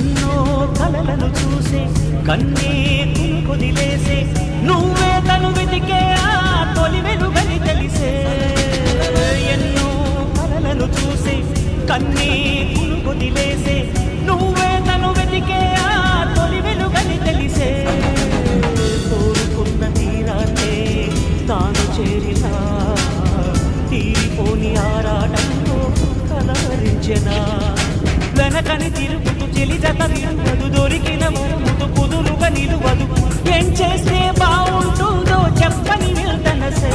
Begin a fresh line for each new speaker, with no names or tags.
ఎన్నో కలలను చూసే కన్నే కొదిలేసే నువ్వే తను వెతికే ఆ తొలి వెలుగని తెలిసే ఎన్నో కలలను చూసే కన్నే కొదిలేసే నువ్వే తను వెతికే ఆ తొలి వెలుగని తెలిసే కోరుకున్న తీరాన్నే తాను చేరినా తీరిపోని ఆరాటంలో కలవరించెనా వెనకని తిరుగుతూ చెలిజత విడువదు దొరికిన వరముతు కుదురుగా నిలువదు ఏం చేస్తే బాగుంటుందో చెప్పని వెళ్తనసే